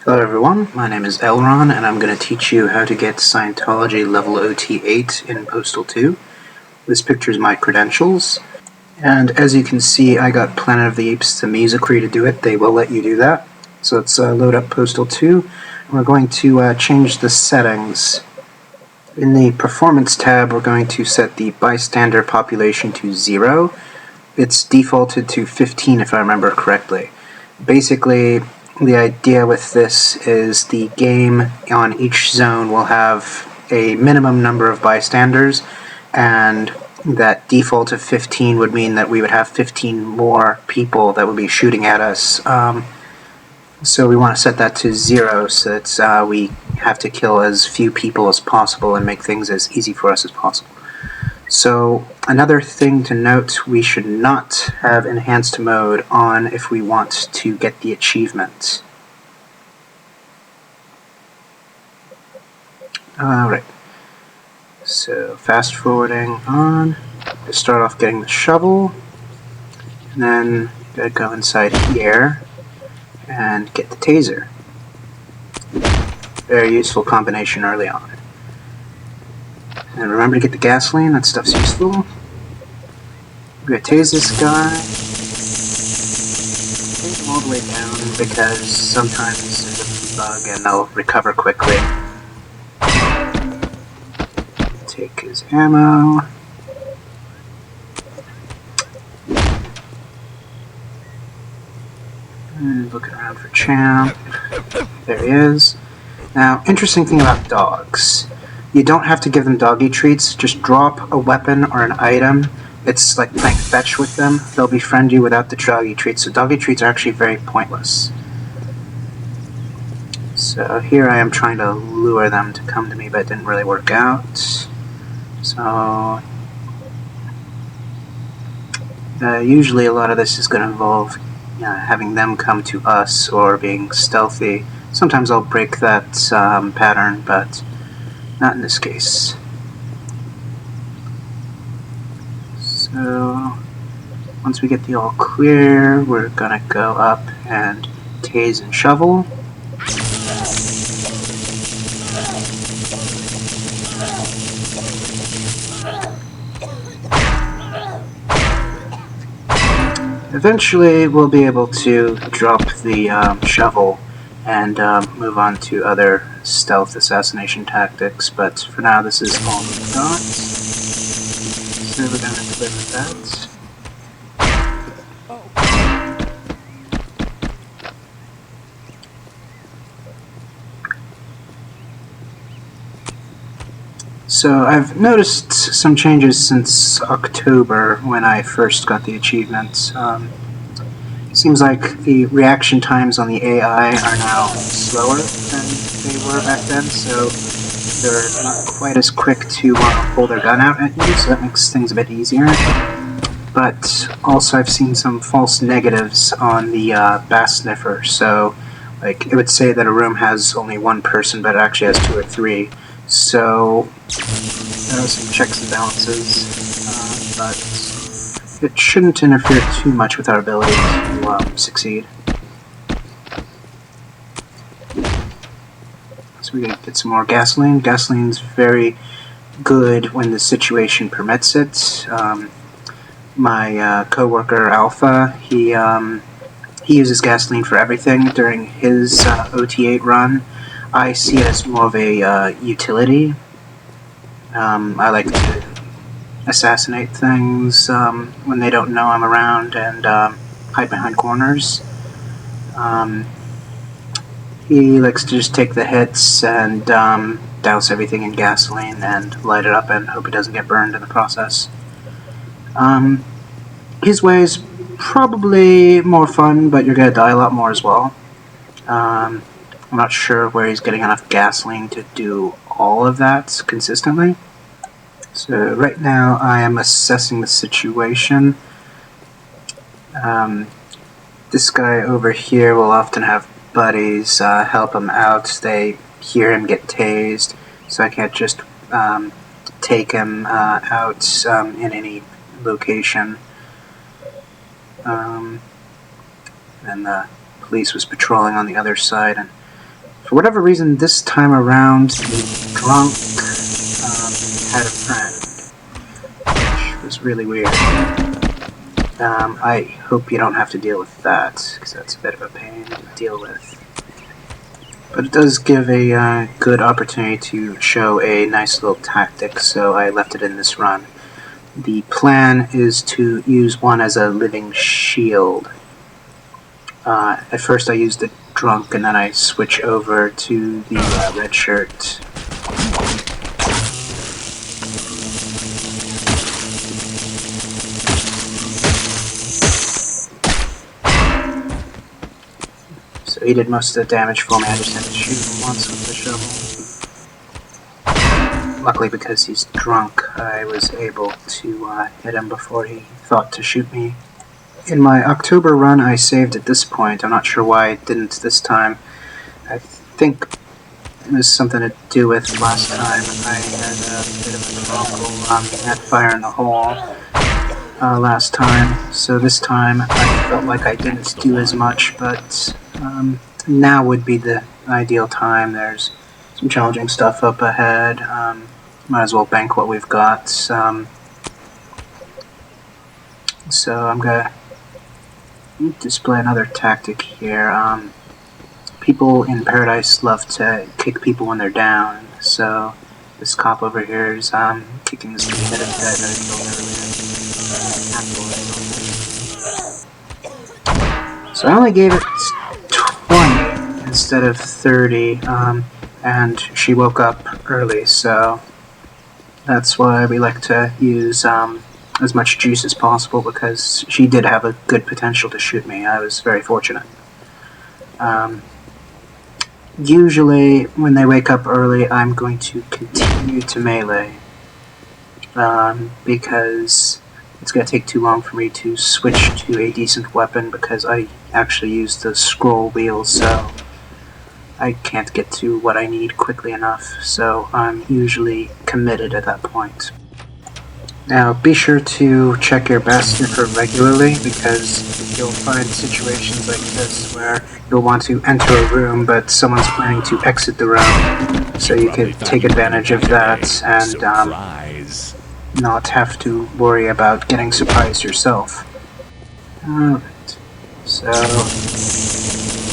Hello everyone, my name is LRon and I'm going to teach you how to get Scientology Level OTVIII in Postal 2. This picture is my credentials, and as you can see I got Planet of the Apes the Music.ly to do it. They will let you do that. So let's load up Postal 2, and we're going to change the settings. In the Performance tab we're going to set the bystander population to 0. It's defaulted to 15 if I remember correctly. Basically, the idea with this is the game on each zone will have a minimum number of bystanders, and that default of 15 would mean that we would have 15 more people that would be shooting at us. So we want to set that to 0 so that we have to kill as few people as possible and make things as easy for us as possible. So another thing to note, we should not have enhanced mode on if we want to get the achievement. Alright, so fast forwarding on, to start off getting the shovel, and then gotta go inside here and get the taser. Very useful combination early on. And remember to get the gasoline, that stuff's useful. We're gonna tase this guy. Tase him all the way down because sometimes there's a bug and they'll recover quickly. Take his ammo. And look around for Champ. There he is. Now, interesting thing about dogs. You don't have to give them doggy treats, just drop a weapon or an item. It's like playing fetch with them. They'll befriend you without the doggy treats, so doggy treats are actually very pointless. So here I am trying to lure them to come to me, but it didn't really work out. So usually a lot of this is going to involve having them come to us or being stealthy. Sometimes I'll break that pattern, but not in this case. So once we get the all clear, we're gonna go up and tase and shovel. Eventually we'll be able to drop the shovel and move on to other stealth assassination tactics, but for now this is all we've got. So we're going to play with that. So I've noticed some changes since October when I first got the achievement. It seems like the reaction times on the AI are now slower than they were back then, so they're not quite as quick to pull their gun out at you, so that makes things a bit easier. But also I've seen some false negatives on the bass sniffer, so like it would say that a room has only one person, but it actually has 2 or 3. So there are some checks and balances, but it shouldn't interfere too much with our ability to succeed. So we're going to get some more gasoline. Gasoline's very good when the situation permits it. My co-worker Alpha, he uses gasoline for everything during his OT8 run. I see it as more of a utility. I like to assassinate things when they don't know I'm around and hide behind corners. He likes to just take the hits and douse everything in gasoline and light it up and hope he doesn't get burned in the process. His way is probably more fun, but you're going to die a lot more as well. I'm not sure where he's getting enough gasoline to do all of that consistently. So right now I am assessing the situation. This guy over here will often have buddies help him out. They hear him get tased, so I can't just take him out in any location. And the police was patrolling on the other side, and For whatever reason, this time around, the drunk had a friend, which was really weird. I hope you don't have to deal with that, because that's a bit of a pain to deal with. But it does give a good opportunity to show a nice little tactic, so I left it in this run. The plan is to use one as a living shield. At first I used the drunk, and then I switch over to the red shirt. So he did most of the damage for me. I just had to shoot him once with the shovel. Luckily, because he's drunk, I was able to hit him before he thought to shoot me. In my October run, I saved at this point. I'm not sure why I didn't this time. I think it was something to do with last time. I had a bit of a trouble at Fire in the Hole last time. So this time I felt like I didn't do as much, but now would be the ideal time. There's some challenging stuff up ahead. Might as well bank what we've got. So I'm going to display another tactic here. People in Paradise love to kick people when they're down, so this cop over here is kicking this head of that I killed earlier. So I only gave it 20 instead of 30, and she woke up early, so that's why we like to use as much juice as possible, because she did have a good potential to shoot me. I was very fortunate. Usually, when they wake up early, I'm going to continue to melee, because it's going to take too long for me to switch to a decent weapon, because I actually use the scroll wheel, so I can't get to what I need quickly enough, so I'm usually committed at that point. Now, be sure to check your Bastion regularly, because you'll find situations like this where you'll want to enter a room, but someone's planning to exit the room, so you can take advantage of that and not have to worry about getting surprised yourself. Alright, so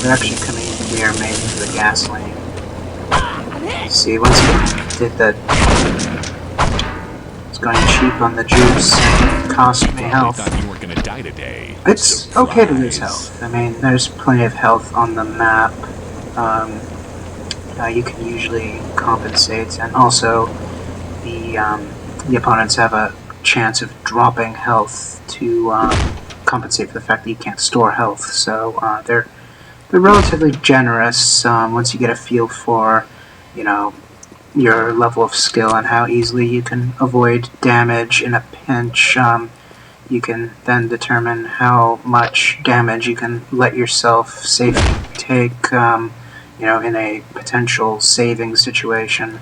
we're actually coming in here mainly for the gasoline. See, once we did that, going cheap on the juice and cost me health. It's okay to lose health. I mean, there's plenty of health on the map. You can usually compensate, and also the opponents have a chance of dropping health to compensate for the fact that you can't store health. So they're relatively generous once you get a feel for, you know, your level of skill and how easily you can avoid damage in a pinch. You can then determine how much damage you can let yourself safely take, you know, in a potential saving situation.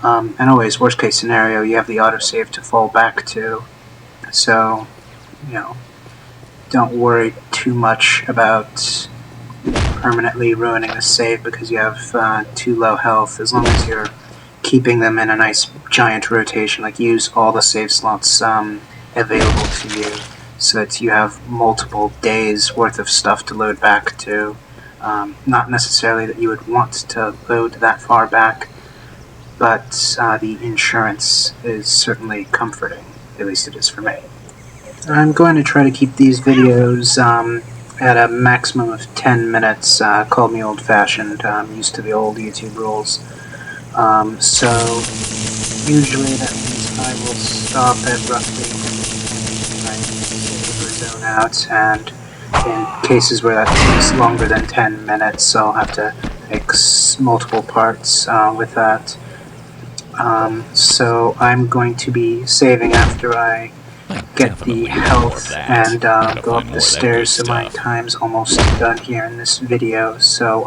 And always, worst case scenario, you have the autosave to fall back to. So, you know, don't worry too much about permanently ruining the save because you have too low health, as long as you're keeping them in a nice giant rotation. Like, use all the save slots available to you so that you have multiple days worth of stuff to load back to. Not necessarily that you would want to load that far back, but the insurance is certainly comforting. At least it is for me. I'm going to try to keep these videos at a maximum of 10 minutes. Call me old-fashioned. I'm used to the old YouTube rules. So usually that means I will stop at roughly 9 zone out, and in cases where that takes longer than 10 minutes, I'll have to make multiple parts with that. So I'm going to be saving after I get the health and go up the stairs, so my time's almost done here in this video. So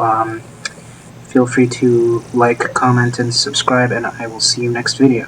feel free to like, comment, and subscribe, and I will see you next video.